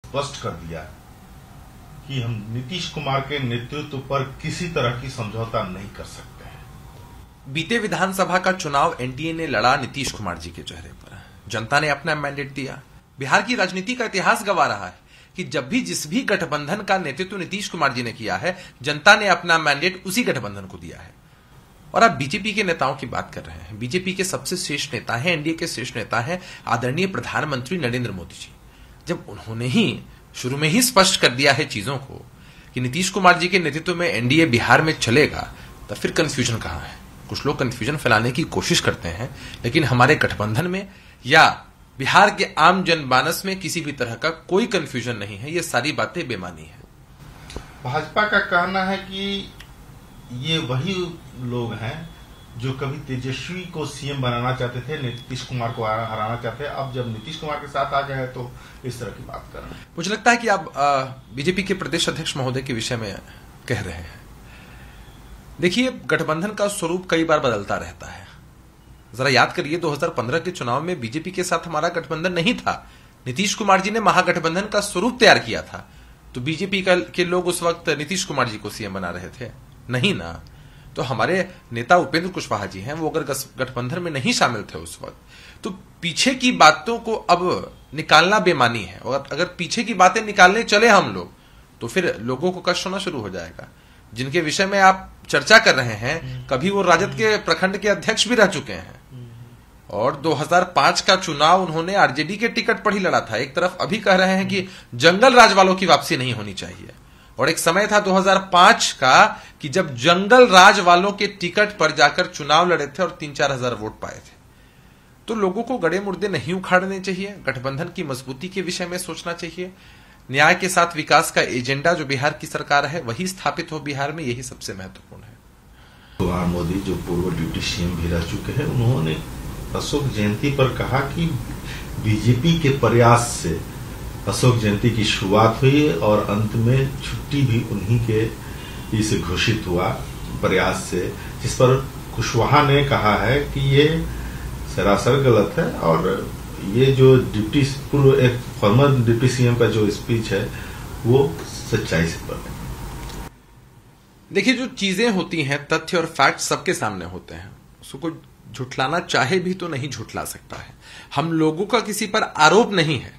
स्पष्ट कर दिया कि हम नीतीश कुमार के नेतृत्व पर किसी तरह की समझौता नहीं कर सकते हैं। बीते विधानसभा का चुनाव एनडीए ने लड़ा नीतीश कुमार जी के चेहरे पर। जनता ने अपना मैंडेट दिया। बिहार की राजनीति का इतिहास गवाह रहा है कि जब भी जिस भी गठबंधन का नेतृत्व नीतीश कुमार जी ने किया है, जनता ने अपना मैंडेट उसी गठबंधन को दिया है। और आप बीजेपी के नेताओं की बात कर रहे हैं। बीजेपी के सबसे श्रेष्ठ नेता हैं, एनडीए के श्रेष्ठ नेता हैं आदरणीय प्रधानमंत्री नरेंद्र मोदी जी। जब उन्होंने ही शुरू में ही स्पष्ट कर दिया है चीजों को कि नीतीश कुमार जी के नेतृत्व में एनडीए बिहार में चलेगा, तब फिर कंफ्यूजन कहां है? कुछ लोग कंफ्यूजन फैलाने की कोशिश करते हैं, लेकिन हमारे गठबंधन में या बिहार के आम जनमानस में किसी भी तरह का कोई कंफ्यूजन नहीं है। ये सारी बातें बेमानी है। भाजपा का कहना है कि ये वही लोग हैं जो कभी तेजस्वी को सीएम बनाना चाहते थे, नीतीश कुमार को हराना चाहते हैं। अब जब नीतीश कुमार के साथ आ गए हैं तो इस तरह की बात कर रहे हैं। मुझे लगता है कि आप बीजेपी के प्रदेश अध्यक्ष महोदय के विषय में कह रहे हैं। देखिए, गठबंधन का स्वरूप कई बार बदलता रहता है। जरा याद करिए, 2015 के चुनाव में बीजेपी के साथ हमारा गठबंधन नहीं था। नीतीश कुमार जी ने महागठबंधन का स्वरूप तैयार किया था, तो बीजेपी के लोग उस वक्त नीतीश कुमार जी को सीएम बना रहे थे नहीं ना। तो हमारे नेता उपेंद्र कुशवाहा जी हैं, वो अगर गठबंधन में नहीं शामिल थे उस वक्त, तो पीछे की बातों को अब निकालना बेमानी है। और अगर पीछे की बातें निकालने चले हम लोग, तो फिर लोगों को कष्ट होना शुरू हो जाएगा। जिनके विषय में आप चर्चा कर रहे हैं, कभी वो राजद के प्रखंड के अध्यक्ष भी रह चुके हैं और 2005 का चुनाव उन्होंने आरजेडी के टिकट पर ही लड़ा था। एक तरफ अभी कह रहे हैं कि जंगल राज वालों की वापसी नहीं होनी चाहिए, और एक समय था 2005 का कि जब जंगल राज वालों के टिकट पर जाकर चुनाव लड़े थे और 3-4 हजार वोट पाए थे। तो लोगों को गड़े मुर्दे नहीं उखाड़ने चाहिए, गठबंधन की मजबूती के विषय में सोचना चाहिए। न्याय के साथ विकास का एजेंडा जो बिहार की सरकार है वही स्थापित हो बिहार में, यही सबसे महत्वपूर्ण है। कुमार मोदी जो पूर्व डिप्टी सीएम भी रह चुके हैं, उन्होंने अशोक जयंती पर कहा कि बीजेपी के प्रयास से अशोक जयंती की शुरुआत हुई और अंत में छुट्टी भी उन्हीं के इसे घोषित हुआ प्रयास से, जिस पर कुशवाहा ने कहा है कि ये सरासर गलत है और ये जो पूर्व एक फॉर्मर डिप्टी सीएम का जो स्पीच है वो सच्चाई से पर है। देखिए, जो चीजें होती हैं, तथ्य और फैक्ट सबके सामने होते हैं। उसको झुठलाना चाहे भी तो नहीं झुठला सकता है। हम लोगों का किसी पर आरोप नहीं है,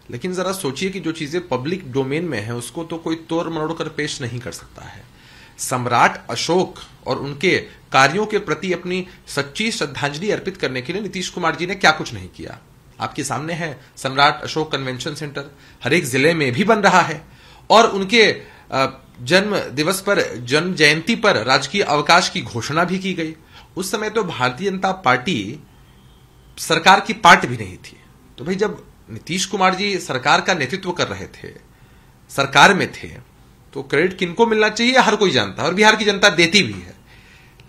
लेकिन जरा सोचिए कि जो चीजें पब्लिक डोमेन में है उसको तो कोई तोड़ मरोड़ कर पेश नहीं कर सकता है। सम्राट अशोक और उनके कार्यों के प्रति अपनी सच्ची श्रद्धांजलि अर्पित करने के लिए नीतीश कुमार जी ने क्या कुछ नहीं किया। आपके सामने है सम्राट अशोक कन्वेंशन सेंटर, हर एक जिले में भी बन रहा है, और उनके जन्म दिवस पर, जन्म जयंती पर राजकीय अवकाश की घोषणा भी की गई। उस समय तो भारतीय जनता पार्टी सरकार की पार्ट भी नहीं थी। तो भाई, जब नीतीश कुमार जी सरकार का नेतृत्व कर रहे थे, सरकार में थे, तो क्रेडिट किनको मिलना चाहिए हर कोई जानता है और बिहार की जनता देती भी है।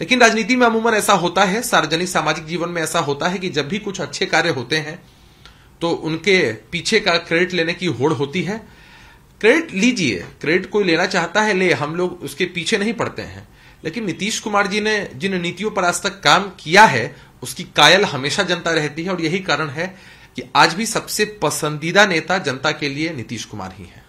लेकिन राजनीति में अमूमन ऐसा होता है, सार्वजनिक सामाजिक जीवन में ऐसा होता है कि जब भी कुछ अच्छे कार्य होते हैं तो उनके पीछे का क्रेडिट लेने की होड़ होती है। क्रेडिट लीजिए, क्रेडिट कोई लेना चाहता है ले, हम लोग उसके पीछे नहीं पड़ते हैं। लेकिन नीतीश कुमार जी ने जिन नीतियों पर आज तक काम किया है उसकी कायल हमेशा जनता रहती है, और यही कारण है कि आज भी सबसे पसंदीदा नेता जनता के लिए नीतीश कुमार ही है।